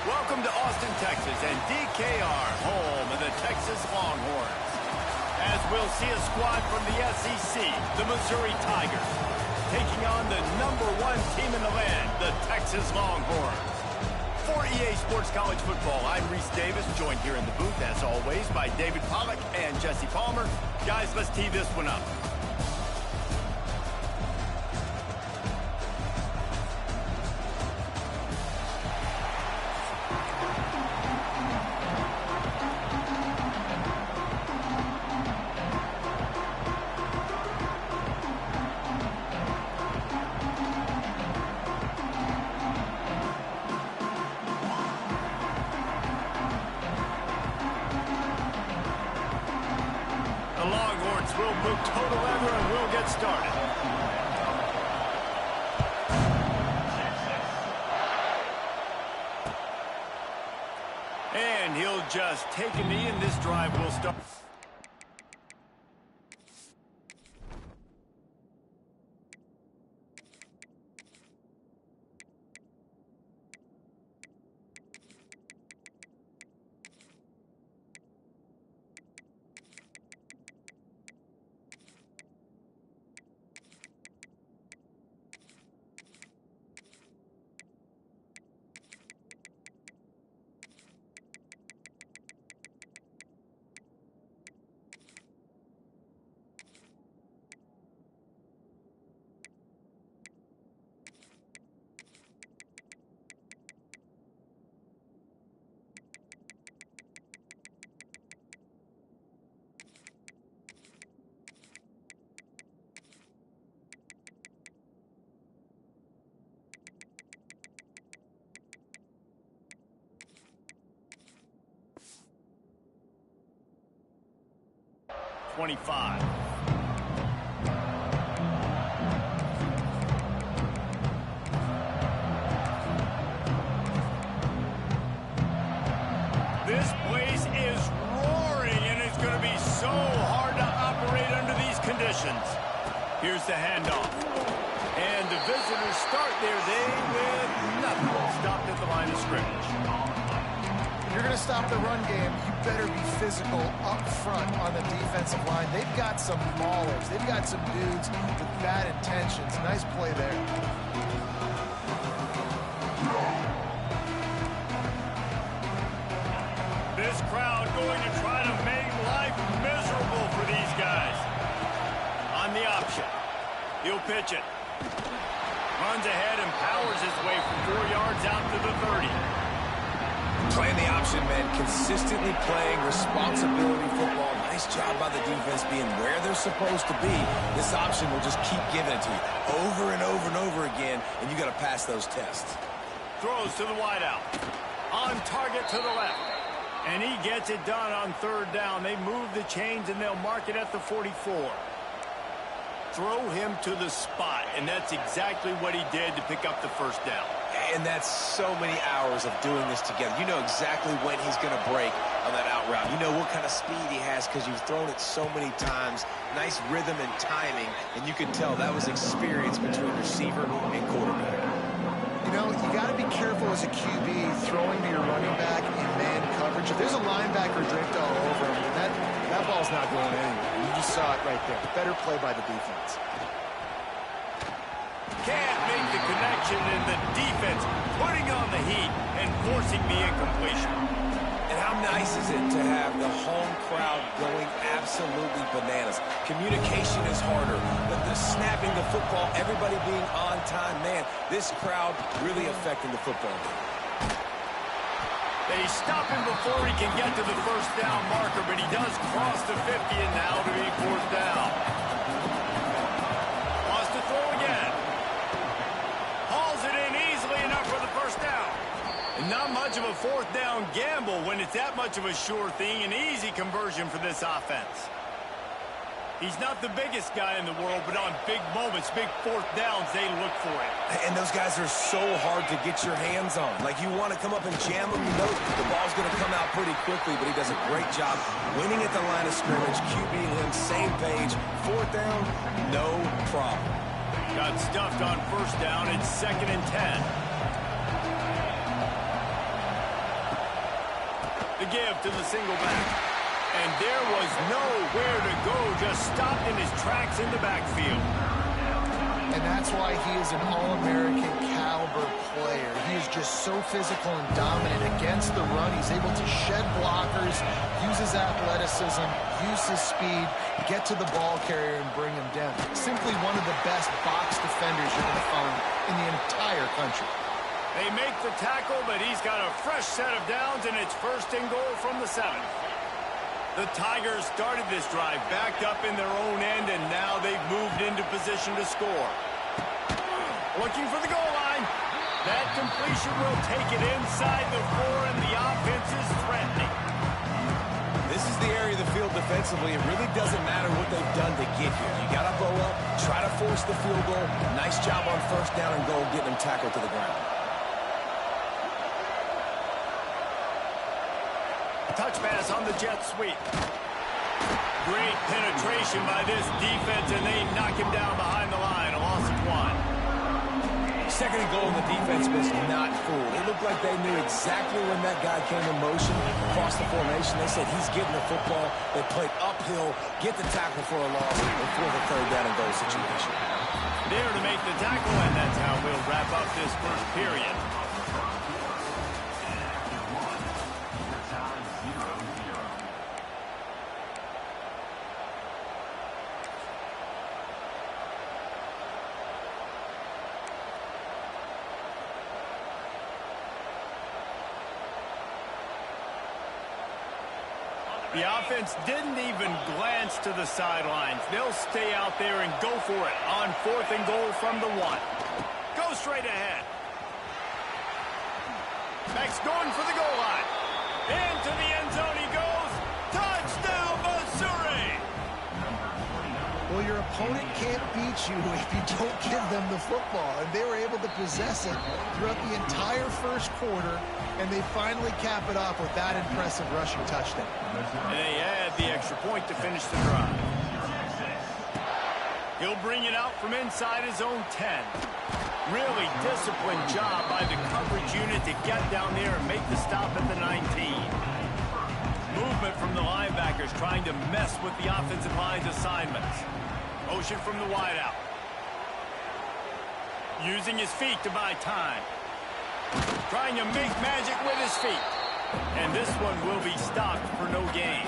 Welcome to Austin, Texas, and DKR, home of the Texas Longhorns. As we'll see a squad from the SEC, the Missouri Tigers, taking on the #1 team in the land, the Texas Longhorns. For EA Sports College Football, I'm Reese Davis, joined here in the booth, as always, by David Pollack and Jesse Palmer. Guys, let's tee this one up. We'll put total leather and we'll get started. And he'll just take a knee and this drive will start. .25. This place is roaring, and it's going to be so hard to operate under these conditions. Here's the handoff. And the visitors start their day with nothing. Stopped at the line of scrimmage. If you're going to stop the run game, you better be physical up front on the defensive line. They've got some maulers. They've got some dudes with bad intentions. Nice play there. This crowd going to try to make life miserable for these guys. On the option, he'll pitch it. Runs ahead and powers his way from 4 yards out to the 30. Playing the option, man. Consistently playing responsibility football. Nice job by the defense being where they're supposed to be. This option will just keep giving it to you over and over and over again, and you got to pass those tests. Throws to the wideout. On target to the left. And he gets it done on 3rd down. They move the chains, and they'll mark it at the 44. Throw him to the spot, and that's exactly what he did to pick up the 1st down. And that's so many hours of doing this together. You know exactly when he's going to break on that out route. You know what kind of speed he has because you've thrown it so many times. Nice rhythm and timing, and you can tell that was experience between receiver and quarterback. You know, you got to be careful as a QB throwing to your running back in man coverage. If there's a linebacker draped all over him, that ball's not going anywhere. You just saw it right there. Better play by the defense. Can't make the connection, and the defense putting on the heat and forcing the incompletion. And how nice is it to have the home crowd going absolutely bananas? Communication is harder, but the snapping the football, everybody being on time, man, this crowd really affecting the football game. They stop him before he can get to the 1st down marker, but he does cross the 50 and now to be 4th down. Wants to throw again. Hauls it in easily enough for the 1st down. And not much of a 4th down gamble when it's that much of a sure thing, an easy conversion for this offense. He's not the biggest guy in the world, but on big moments, big 4th downs, they look for it. And those guys are so hard to get your hands on. Like, you want to come up and jam him, you know the ball's going to come out pretty quickly, but he does a great job winning at the line of scrimmage, QBing him, same page. 4th down, no problem. Got stuffed on 1st down. It's 2nd and 10. The give to the single back. And there was nowhere to go, just stopped in his tracks in the backfield. And that's why he is an All-American caliber player. He is just so physical and dominant against the run. He's able to shed blockers, use his athleticism, use his speed, get to the ball carrier and bring him down. Simply one of the best box defenders you're going to find in the entire country. They make the tackle, but he's got a fresh set of downs, and it's first and goal from the 7. The Tigers started this drive backed up in their own end, and now they've moved into position to score. Looking for the goal line. That completion will take it inside the 4, and the offense is threatening. This is the area of the field defensively. It really doesn't matter what they've done to get here. You got to blow up, try to force the field goal. Nice job on first down and goal, getting them tackled to the ground. Touch pass on the jet sweep. Great penetration by this defense, and they knock him down behind the line. A loss of 1. Second and goal, and the defense was not fooled. It looked like they knew exactly when that guy came in motion across the formation. They said he's getting the football. They played uphill, get the tackle for a loss before the third down and goal situation. There to make the tackle, and that's how we'll wrap up this first period. The offense didn't even glance to the sidelines. They'll stay out there and go for it on 4th and goal from the 1. Go straight ahead. Max going for the goal line. Into the end zone he goes. Touchdown, Missouri! Well, your opponent can't beat you if you don't give them the football. And they were able to possess it throughout the entire first quarter, and they finally cap it off with that impressive rushing touchdown. And they add the extra point to finish the drive. He'll bring it out from inside his own 10. Really disciplined job by the coverage unit to get down there and make the stop at the 19. Movement from the linebackers trying to mess with the offensive line's assignments. Motion from the wideout. Using his feet to buy time. Trying to make magic with his feet. And this one will be stopped for no gain.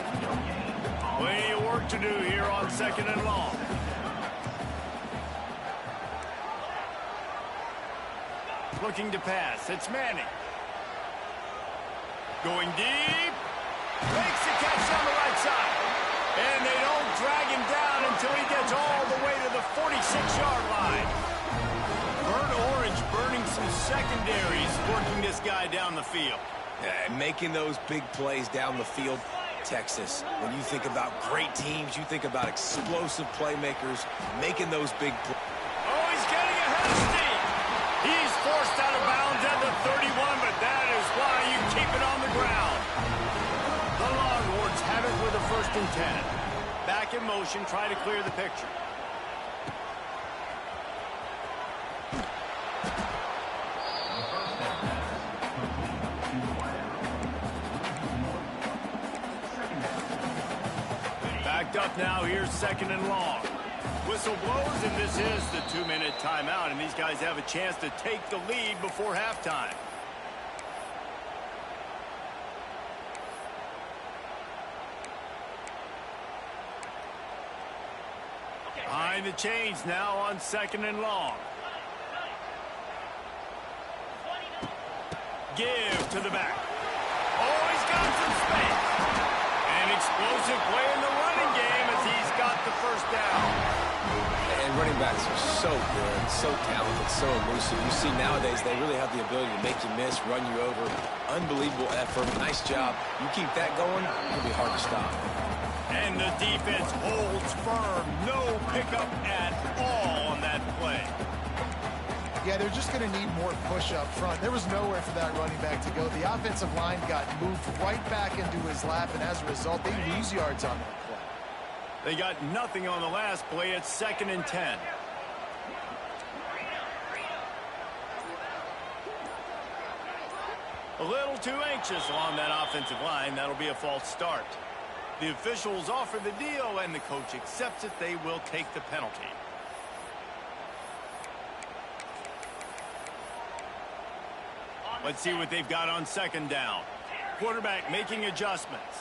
Plenty of work to do here on 2nd and long. Looking to pass. It's Manning. Going deep. Makes the catch on the right side. And they don't drag him down until he gets all the way to the 46-yard line. Burnt orange burning some secondaries, working this guy down the field. Yeah, making those big plays down the field. Texas, when you think about great teams, you think about explosive playmakers, making those big plays. Oh, he's getting ahead of steam. He's forced out of bounds at the 31, but that is why you keep it on the ground. The Longhorns have it with a 1st and 10. Back in motion, try to clear the picture. Backed up now, here's 2nd and long. Whistle blows, and this is the 2-minute timeout, and these guys have a chance to take the lead before halftime. Behind the chains now on 2nd and long. Give to the back. Oh, he's got some space. An explosive play in the running game as he's got the first down. And running backs are so good, so talented, so elusive. You see nowadays they really have the ability to make you miss, run you over. Unbelievable effort. Nice job. You keep that going, it'll be hard to stop. And the defense holds firm. No pickup at all on that play. Yeah, they're just going to need more push up front. There was nowhere for that running back to go. The offensive line got moved right back into his lap, and as a result, they lose yards on that play. They got nothing on the last play. It's 2nd and 10. A little too anxious along that offensive line. That'll be a false start. The officials offer the deal, and the coach accepts it. They will take the penalty. Let's see what they've got on second down. Quarterback making adjustments.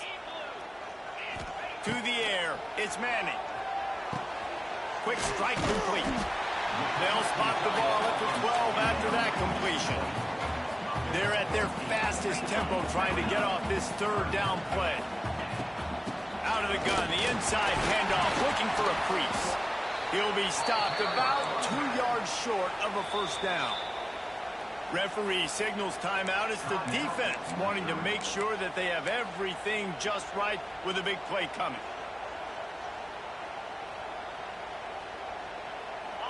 To the air, it's Manning. Quick strike complete. They'll spot the ball at the 12 after that completion. They're at their fastest tempo trying to get off this third down play. Out of the gun, the inside handoff, looking for a crease. He'll be stopped about 2 yards short of a first down. Referee signals timeout. It's the defense wanting to make sure that they have everything just right with a big play coming.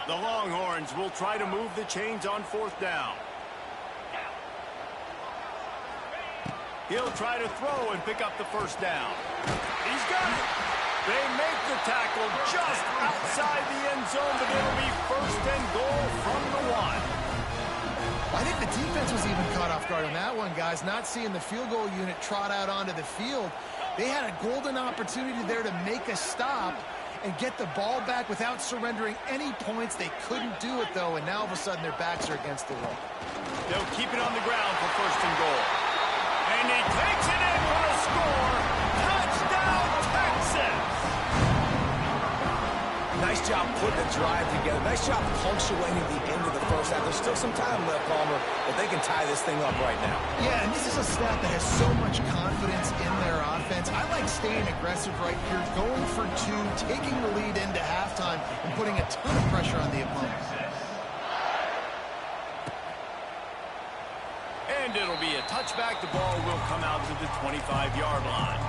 The Longhorns will try to move the chains on fourth down. He'll try to throw and pick up the first down. He's got it. They make the tackle just outside the end zone, but it'll be first and goal from the 1. I think the defense was even caught off guard on that one, guys. Not seeing the field goal unit trot out onto the field. They had a golden opportunity there to make a stop and get the ball back without surrendering any points. They couldn't do it, though, and now all of a sudden their backs are against the wall. They'll keep it on the ground for first and goal. And he takes it in for a score. Touchdown, Texas! Nice job putting the drive together. Nice job punctuating the end of the first half. There's still some time left, Palmer, but they can tie this thing up right now. Yeah, and this is a staff that has so much confidence in their offense. I like staying aggressive right here, going for 2, taking the lead into halftime, and putting a ton of pressure on the opponent. And it'll be a touchback. The ball will come out to the 25-yard line.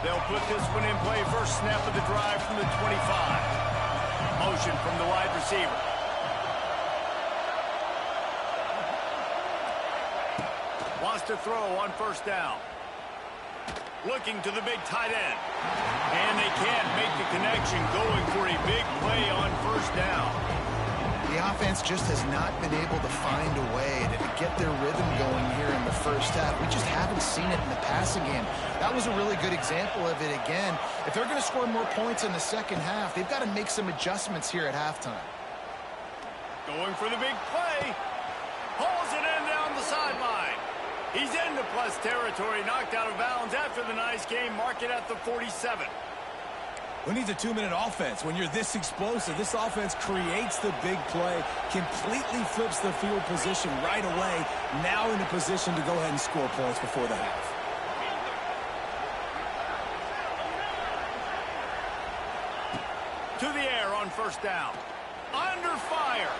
They'll put this one in play. First snap of the drive from the 25. Motion from the wide receiver. Wants to throw on first down. Looking to the big tight end. And they can't make the connection, going for a big play on first down. The offense just has not been able to find a way to get their rhythm going here in the first half. We just haven't seen it in the passing game. That was a really good example of it again. If they're going to score more points in the second half, they've got to make some adjustments here at halftime. Going for the big play. Hauls it in down the sideline. He's into plus territory, knocked out of bounds after the nice game. Mark it at the 47. Who needs a 2-minute offense? When you're this explosive, this offense creates the big play, completely flips the field position right away, now in a position to go ahead and score points before the half. To the air on first down. Under fire.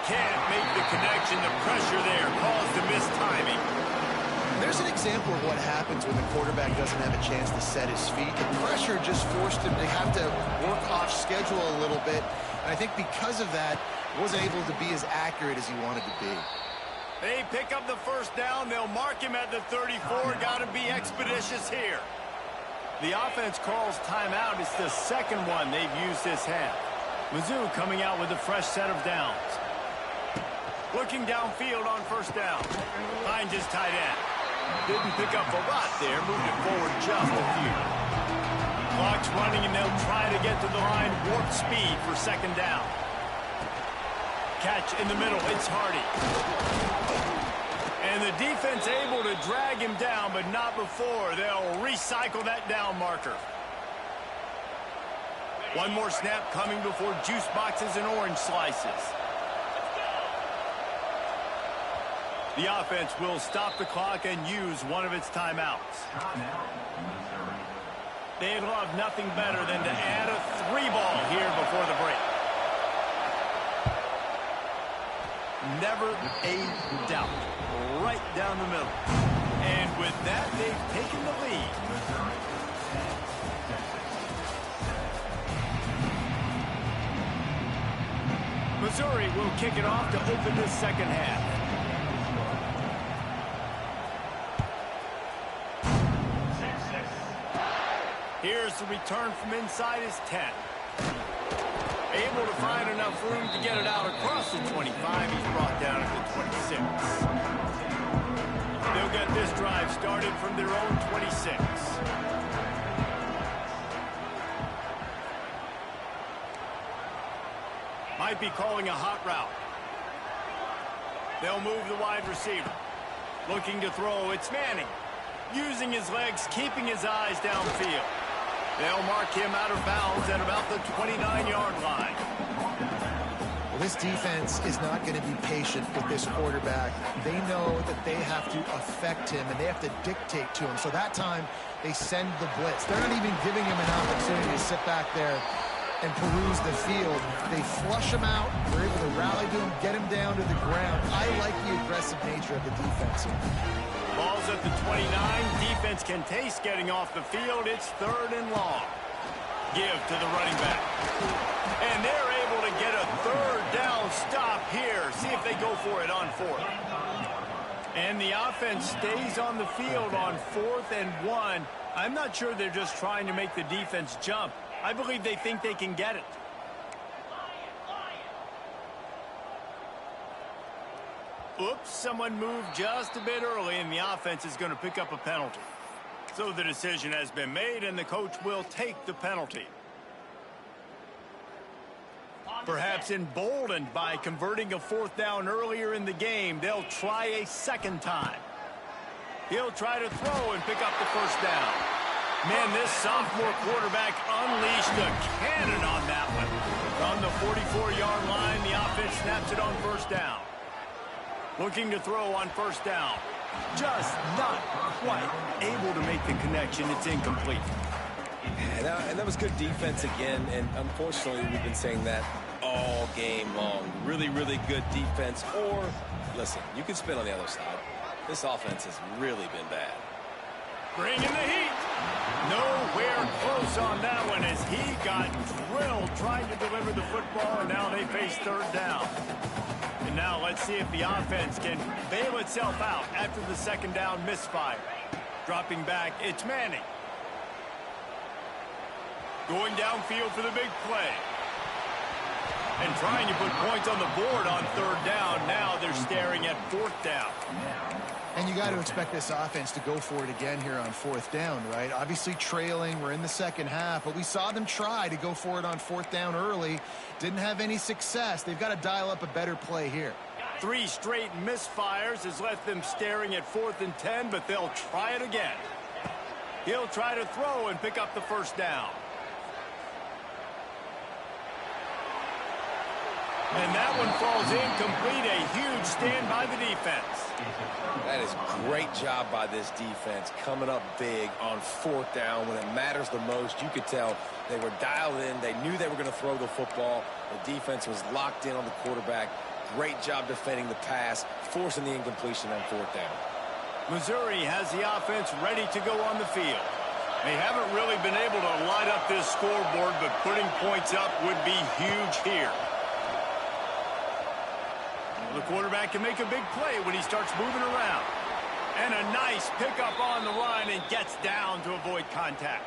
Can't make the connection. The pressure there caused a mistiming. There's an example of what happens when the quarterback doesn't have a chance to set his feet. The pressure just forced him to have to work off schedule a little bit. And I think because of that, he wasn't able to be as accurate as he wanted to be. They pick up the first down. They'll mark him at the 34. Got to be expeditious here. The offense calls timeout. It's the second one they've used this half. Mizzou coming out with a fresh set of downs. Looking downfield on first down. Finds his tight end. Didn't pick up a lot there. Moved it forward just a few. Clock's running, and they'll try to get to the line. Warp speed for second down. Catch in the middle. It's Hardy. And the defense able to drag him down, but not before. They'll recycle that down marker. One more snap coming before juice boxes and orange slices. The offense will stop the clock and use one of its timeouts. They'd love nothing better than to add a 3-ball here before the break. Never a doubt. Right down the middle. And with that, they've taken the lead. Missouri will kick it off to open this second half. Here's the return from inside his 10. Able to find enough room to get it out across the 25. He's brought down at the 26. They'll get this drive started from their own 26. Might be calling a hot route. They'll move the wide receiver. Looking to throw, it's Manning. Using his legs, keeping his eyes downfield. They'll mark him out of bounds at about the 29-yard line. Well, this defense is not going to be patient with this quarterback. They know that they have to affect him, and they have to dictate to him. So that time, they send the blitz. They're not even giving him an opportunity to sit back there and peruse the field. They flush him out. They're able to rally to him, get him down to the ground. I like the aggressive nature of the defense here. Ball's at the 29. Defense can taste getting off the field. It's 3rd and long. Give to the running back. And they're able to get a 3rd down stop here. See if they go for it on 4th. And the offense stays on the field on 4th and 1. I'm not sure they're just trying to make the defense jump. I believe they think they can get it. Oops, someone moved just a bit early, and the offense is going to pick up a penalty. So the decision has been made, and the coach will take the penalty. Perhaps emboldened by converting a 4th down earlier in the game, they'll try a 2nd time. He'll try to throw and pick up the 1st down. Man, this sophomore quarterback unleashed a cannon on that one. From the 44-yard line, the offense snaps it on 1st down. Looking to throw on 1st down. Just not quite able to make the connection. It's incomplete. And that was good defense again, and unfortunately we've been saying that all game long. Really, really good defense. Or, listen, you can spin on the other side. This offense has really been bad. Bringing the heat. Nowhere close on that one as he got drilled trying to deliver the football, and now they face 3rd down. And now let's see if the offense can bail itself out after the 2nd down misfire. Dropping back, it's Manning. Going downfield for the big play. And trying to put points on the board on 3rd down. Now they're staring at 4th down. And you got to expect this offense to go for it again here on 4th down, right? Obviously trailing, we're in the 2nd half, but we saw them try to go for it on 4th down early. Didn't have any success. They've got to dial up a better play here. 3 straight misfires has left them staring at 4th and 10, but they'll try it again. He'll try to throw and pick up the 1st down. And that one falls incomplete. A huge stand by the defense. That is great job by this defense, coming up big on 4th down when it matters the most. You could tell they were dialed in. They knew they were going to throw the football. The defense was locked in on the quarterback. Great job defending the pass, forcing the incompletion on 4th down. Missouri has the offense ready to go on the field. They haven't really been able to light up this scoreboard, but putting points up would be huge here. The quarterback can make a big play when he starts moving around. And a nice pickup on the run and gets down to avoid contact.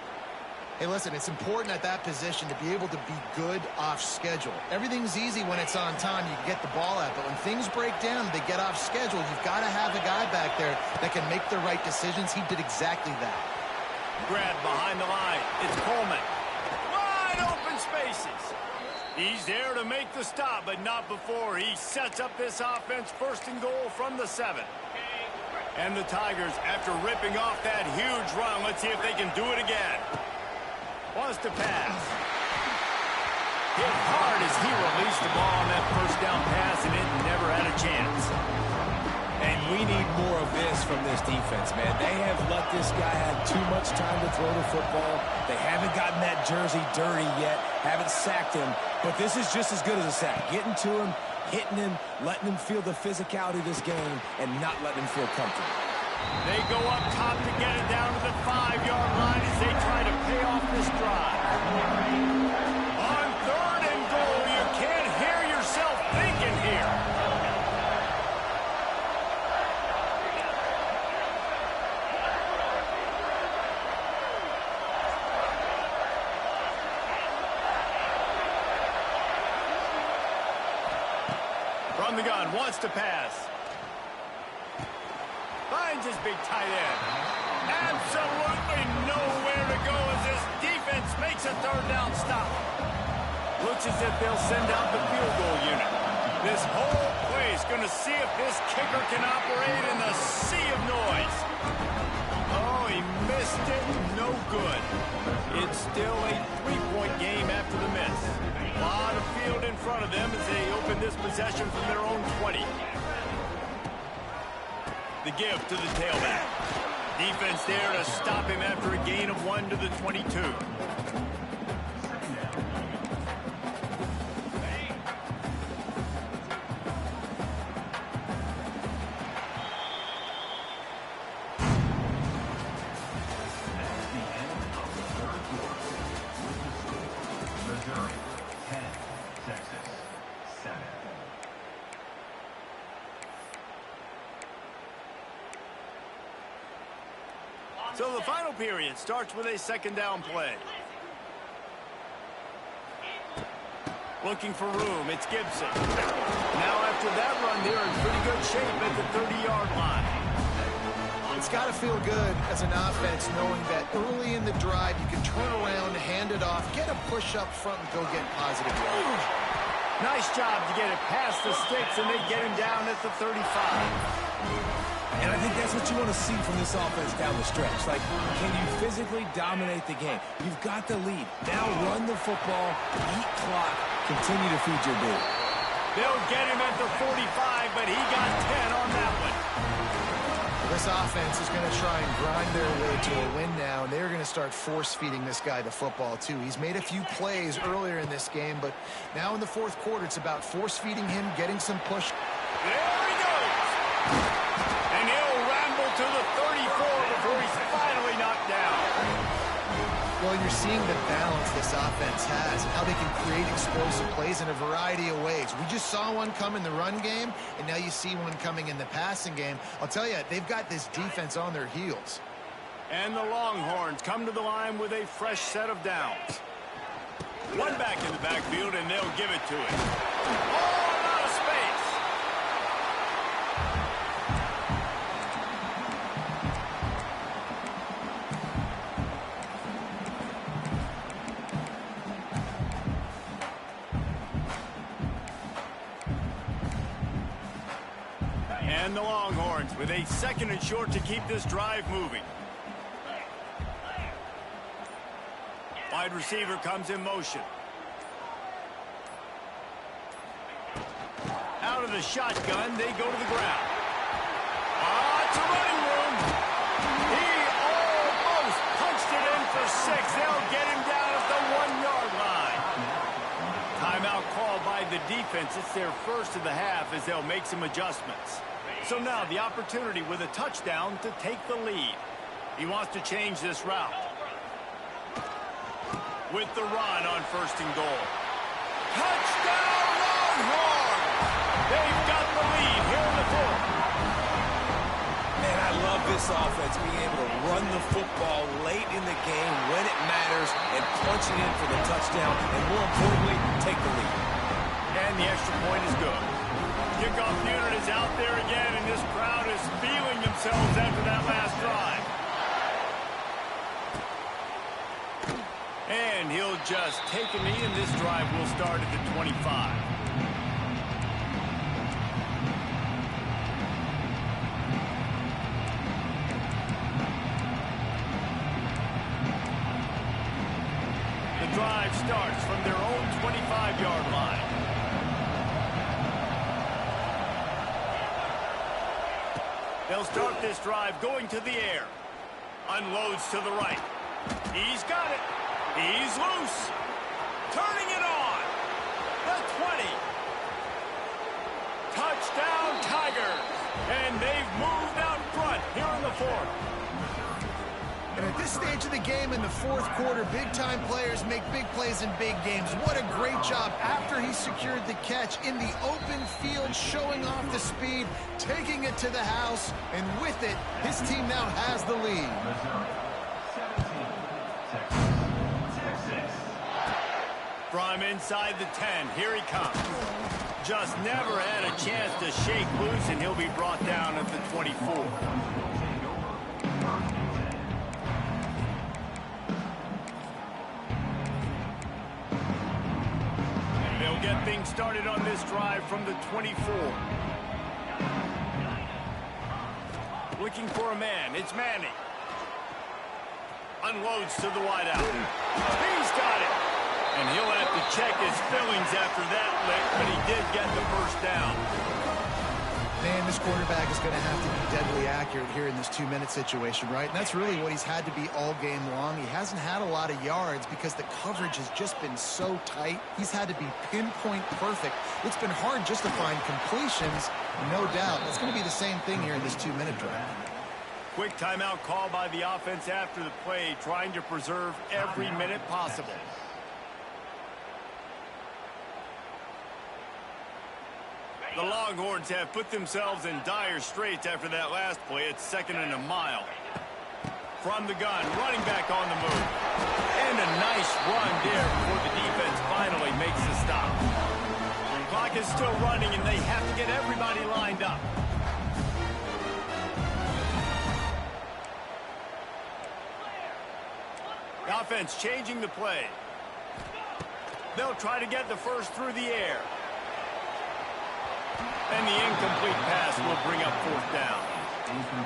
Hey, listen, it's important at that position to be able to be good off schedule. Everything's easy when it's on time. You can get the ball out. But when things break down, they get off schedule. You've got to have a guy back there that can make the right decisions. He did exactly that. Grab behind the line. It's Coleman. Wide open spaces. He's there to make the stop, but not before. He sets up this offense 1st and goal from the 7. And the Tigers, after ripping off that huge run, let's see if they can do it again. Wants to pass. Hit hard as he released the ball on that 1st down pass, and it never had a chance. And we need more of this from this defense, man. They have let this guy have too much time to throw the football. They haven't gotten that jersey dirty yet, haven't sacked him. But this is just as good as a sack. Getting to him, hitting him, letting him feel the physicality of this game, and not letting him feel comfortable. They go up top to get it down to the 5-yard line as they try to pay off this drive. On 3rd and goal, you can't hear yourself thinking here. the gun, wants to pass. Finds his big tight end. Absolutely nowhere to go as this defense makes a third down stop. Looks as if they'll send out the field goal unit. This whole play is going to see if this kicker can operate in the sea of noise. Oh, he missed it. No good. It's still a three-point game after the miss. A lot of field in front of them as they open this possession from their own 20. The give to the tailback. Defense there to stop him after a gain of 1 to the 22. So the final period starts with a second down play. Looking for room, it's Gibson. Now after that run, they're in pretty good shape at the 30-yard line. It's got to feel good as an offense knowing that early in the drive you can turn around, hand it off, get a push up front, and go get positive yardage. Nice job to get it past the sticks, and they get him down at the 35. And I think that's what you want to see from this offense down the stretch. Like, can you physically dominate the game? You've got the lead. Now run the football, eat clock, continue to feed your dude. They'll get him at the 45, but he got 10 on that one. This offense is going to try and grind their way to a win now, and they're going to start force-feeding this guy the football, too. He's made a few plays earlier in this game, but now in the fourth quarter, it's about force-feeding him, getting some push. There he goes. And he'll ramble to the 34 before he's finally knocked down. Well, you're seeing the balance this offense has and how they can create explosive plays in a variety of ways. We just saw one come in the run game, and now you see one coming in the passing game. I'll tell you, they've got this defense on their heels. And the Longhorns come to the line with a fresh set of downs. One back in the backfield, and they'll give it to him. Oh, out of space. And the Longhorns with a second and short to keep this drive moving. Wide receiver comes in motion. Out of the shotgun, they go to the ground. It's a running room. He almost punched it in for 6. They'll get him down at the 1-yard line. Timeout called by the defense. It's their first of the half as they'll make some adjustments. So now the opportunity with a touchdown to take the lead. He wants to change this route. With the run on first and goal. Touchdown Longhorns! They've got the lead here in the fourth. Man, I love this offense being able to run the football late in the game when it matters and punch it in for the touchdown and, more importantly, take the lead. And the extra point is good. Kickoff unit is out there again, and this crowd is feeling themselves after that last drive. And he'll just take a knee, and this drive will start at the 25. The drive starts from their own 25-yard line. They'll start this drive going to the air. Unloads to the right. He's got it. He's loose. Turning it on. The 20. Touchdown Tigers. And they've moved out front here in the fourth. And at this stage of the game in the fourth quarter, big-time players make big plays in big games. What a great job after he secured the catch in the open field, showing off the speed, taking it to the house, and with it, his team now has the lead. From inside the 10, here he comes. Just never had a chance to shake loose, and he'll be brought down at the 24. They'll get things started on this drive from the 24. Looking for a man. It's Manning. Unloads to the wideout. He's got it. And he'll have to check his fillings after that lick, but he did get the first down. Man, this quarterback is going to have to be deadly accurate here in this 2-minute situation, right? And that's really what he's had to be all game long. He hasn't had a lot of yards because the coverage has just been so tight. He's had to be pinpoint perfect. It's been hard just to find completions, no doubt. It's going to be the same thing here in this 2-minute drive. Quick timeout call by the offense after the play, trying to preserve every minute possible. The Longhorns have put themselves in dire straits after that last play. It's 2nd and a mile. From the gun, running back on the move. And a nice run there before the defense finally makes the stop. The clock is still running, and they have to get everybody lined up. The offense changing the play. They'll try to get the first through the air. And the incomplete pass will bring up 4th down.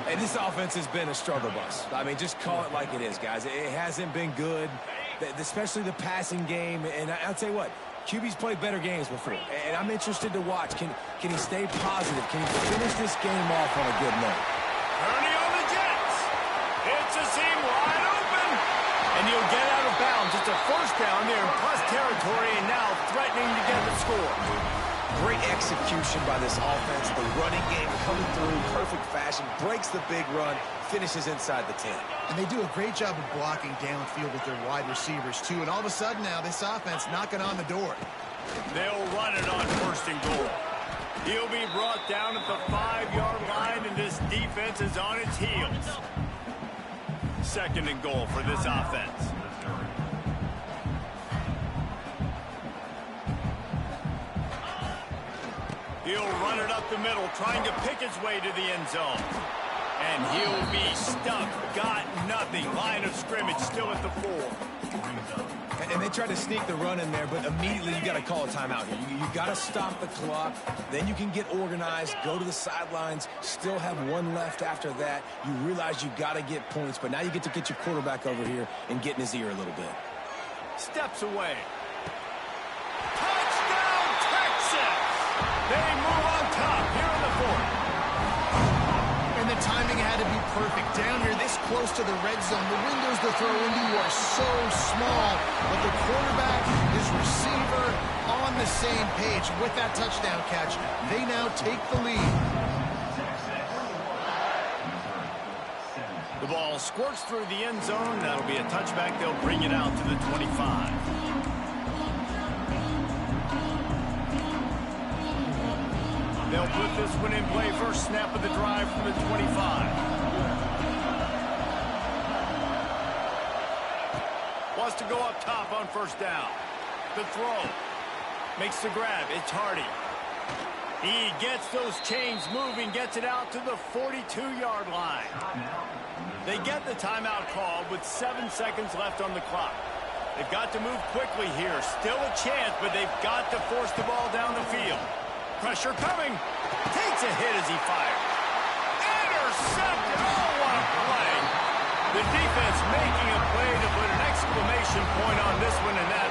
And this offense has been a struggle bus. I mean, just call it like it is, guys. It hasn't been good, especially the passing game. And I'll tell you what, QB's played better games before. And I'm interested to watch. Can he stay positive? Can he finish this game off on a good note? Ernie on the Jets. It's a seam wide open. And he'll get out of bounds. It's a first down there in plus territory, and now threatening to get the score. Great execution by this offense. The running game coming through, perfect fashion, breaks the big run, finishes inside the 10. And they do a great job of blocking downfield with their wide receivers, too. And all of a sudden now, this offense knocking on the door. They'll run it on 1st and goal. He'll be brought down at the 5-yard line, and this defense is on its heels. 2nd and goal for this offense. He'll run it up the middle, trying to pick his way to the end zone. And he'll be stuck. Got nothing. Line of scrimmage still at the 4. And they tried to sneak the run in there, but immediately you got to call a timeout here. You got to stop the clock. Then you can get organized, go to the sidelines, still have one left after that. You realize you got to get points, but now you get to get your quarterback over here and get in his ear a little bit. Steps away. Touchdown, Texas! They move on top here in the 4th. And the timing had to be perfect. Down here this close to the red zone, the windows to throw into are so small, but the quarterback, his receiver, on the same page. With that touchdown catch, they now take the lead. The ball squirts through the end zone. That'll be a touchback. They'll bring it out to the 25. They'll put this one in play. First snap of the drive from the 25. Wants to go up top on 1st down. The throw. Makes the grab. It's Hardy. He gets those chains moving, gets it out to the 42-yard line. They get the timeout called with 7 seconds left on the clock. They've got to move quickly here. Still a chance, but they've got to force the ball down the field. Pressure coming. Takes a hit as he fires. Intercepted. Oh, what a play. The defense making a play to put an exclamation point on this one, and that